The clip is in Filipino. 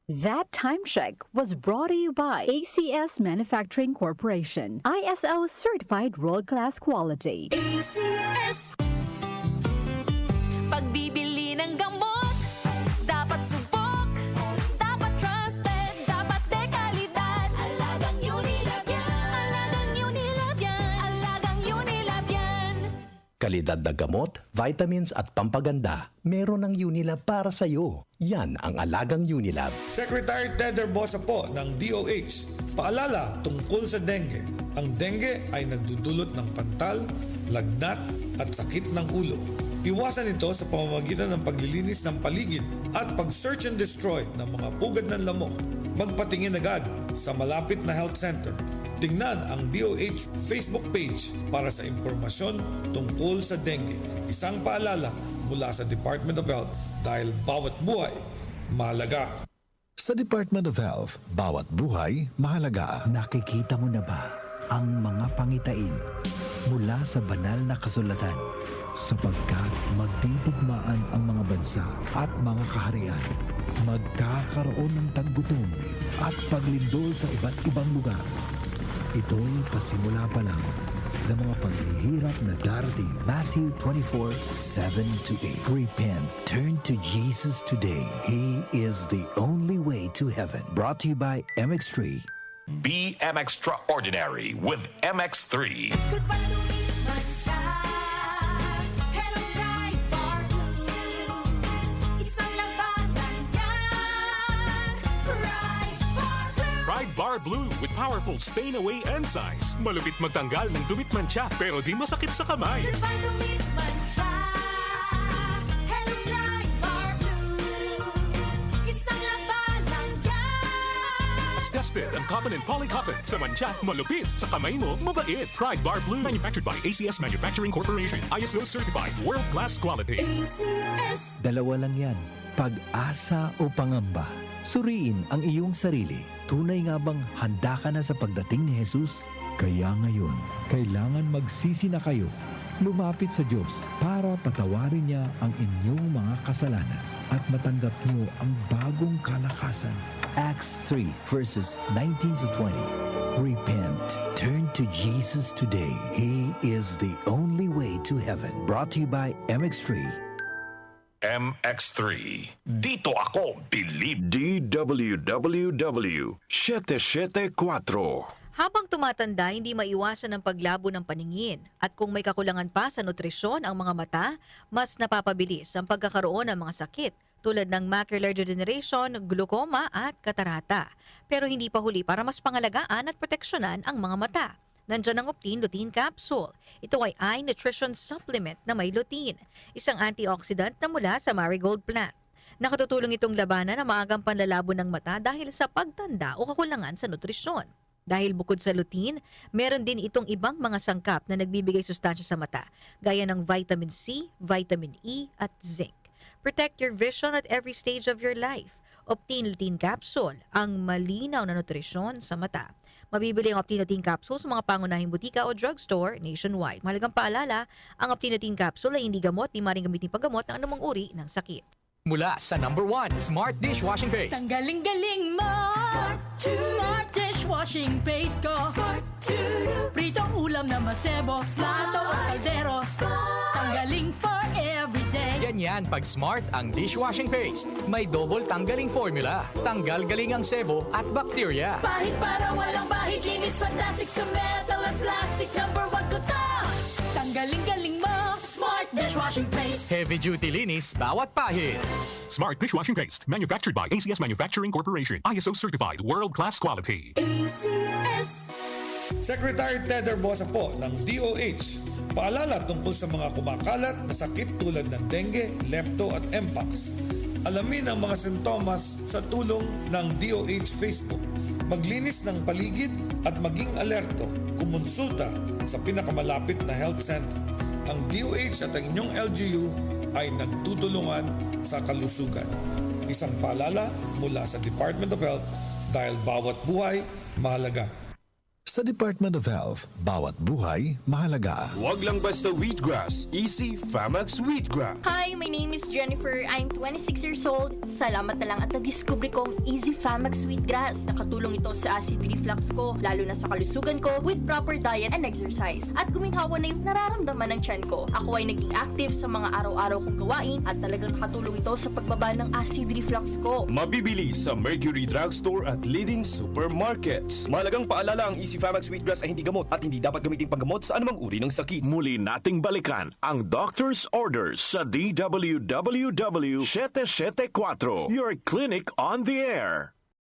That time check was brought to you by ACS Manufacturing Corporation, ISO certified world-class quality. ACS. Pagbibili ng gamot, dapat subok, dapat trusted, dapat dekalidad. Alagang Unilab yan. Alagang Unilab yan. Alagang Unilab yan. Kalidad na gamot, vitamins at pampaganda, meron ng Unilab para sa'yo. Yan ang alagang Unilab. Secretary Ted Herbosa po ng DOH, paalala tungkol sa dengue. Ang dengue ay nagdudulot ng pantal, lagnat at sakit ng ulo. Iwasan ito sa pamamagitan ng paglilinis ng paligid at pag-search and destroy ng mga pugad ng lamok. Magpatingin agad sa malapit na health center. Tingnan ang DOH Facebook page para sa impormasyon tungkol sa dengue. Isang paalala mula sa Department of Health dahil bawat buhay mahalaga. Sa Department of Health, bawat buhay mahalaga. Nakikita mo na ba ang mga pangitain mula sa banal na kasulatan? Sapagkat magtitigmaan ang mga bansa at mga kaharian, magkakaroon ng taggutom at paglindol sa iba't ibang lugar. Ito'y pasimula pa lang ng mga paghihirap na darating. Matthew 24:7-8. Repent, turn to Jesus today. He is the only way to heaven. Brought to you by MX3. Be Extraordinary with MX3. Goodbye to me, Mancha. Hello, Ride Bar Blue. Isang labanan yan. Ride Bar Blue. Ride Bar Blue with powerful stain-away enzymes. Malupit magtanggal ng dumit mancha pero di masakit sa kamay. Goodbye to me, Mancha. Hello, Ride Bar Blue. Isang labanan yan. As tested ang cotton and polycotton. Sa mancha, malupit. Sa kamay mo, mabait. Ride Bar Blue. Manufactured by ACS Manufacturing Corporation. ISO certified world-class quality. ACS. Dalawa lang yan, pag-asa o pangamba. Suriin ang iyong sarili. Tunay nga bang handa ka na sa pagdating ni Jesus? Kaya ngayon, kailangan magsisi na kayo. Lumapit sa Diyos para patawarin niya ang inyong mga kasalanan at matanggap niyo ang bagong kalakasan. Acts 3 verses 19-20. Repent. Turn to Jesus today. He is the only way to heaven. Brought to you by MX3. MX3. Dito ako bilib. DWWW 774. Habang tumatanda, hindi maiwasan ang paglabo ng paningin. At kung may kakulangan pa sa nutrisyon ang mga mata, mas napapabilis ang pagkakaroon ng mga sakit tulad ng macular degeneration, glaucoma at katarata. Pero hindi pa huli para mas pangalagaan at proteksyonan ang mga mata. Nandiyan ang Optin Lutein Capsule. Ito ay eye nutrition supplement na may lutein, isang antioxidant na mula sa marigold plant. Nakatutulong itong labanan ang maagang panlalabo ng mata dahil sa pagtanda o kakulangan sa nutrisyon. Dahil bukod sa lutein, meron din itong ibang mga sangkap na nagbibigay sustansya sa mata, gaya ng vitamin C, vitamin E at zinc. Protect your vision at every stage of your life. Optin Lutein Capsule, ang malinaw na nutrisyon sa mata. Mabibili ang Optin Lutein Capsule sa mga pangunahing butika o drugstore nationwide. Mahalagang paalala, ang Optin Lutein Capsule ay hindi gamot, di maring gamitin paggamot ng anumang uri ng sakit. Mula sa #1 Smart Dishwashing Paste. Ang galing-galing mo. Smart dishwashing paste ko. Pritong ulam na masebo. Plato o kaldero. Tanggaling for everyday. Ganyan pag Smart ang dishwashing paste. May double tanggaling formula. Tanggal galing ang sebo at bakterya. Bahid para walang bahid. Linis fantastic sa metal at plastic. #1 ko to. Tanggaling-galing mo. Smart dishwashing paste. Heavy duty linis bawat pahid. Smart Dishwashing Paste. Manufactured by ACS Manufacturing Corporation. ISO certified world-class quality. ACS. Secretary Ted Herbosa po ng DOH, paalala tungkol sa mga kumakalat na sakit tulad ng dengue, lepto at mpox. Alamin ang mga sintomas sa tulong ng DOH Facebook. Maglinis ng paligid at maging alerto. Kumonsulta sa pinakamalapit na health center. Ang DOH at ang inyong LGU ay nagtutulungan sa kalusugan. Isang paalala mula sa Department of Health dahil bawat buhay mahalaga. Sa Department of Health, bawat buhay mahalaga. Huwag lang basta wheatgrass. Easy Famax Wheatgrass. Hi, my name is Jennifer. I'm 26 years old. Salamat na lang at na-discover ko ang Easy Famax Wheatgrass. Nakatulong ito sa acid reflux ko, lalo na sa kalusugan ko with proper diet and exercise. At guminhawa na yung nararamdaman ng tiyan ko. Ako ay naging active sa mga araw-araw kong gawain at talagang nakatulong ito sa pagbaba ng acid reflux ko. Mabibili sa Mercury Drugstore at leading supermarkets. Mahalagang paalala, ang Easy Famax Wheatgrass ay hindi gamot at hindi dapat gamitin panggamot sa anumang uri ng sakit. Muli nating balikan ang doctor's orders sa DWWW 774, your clinic on the air.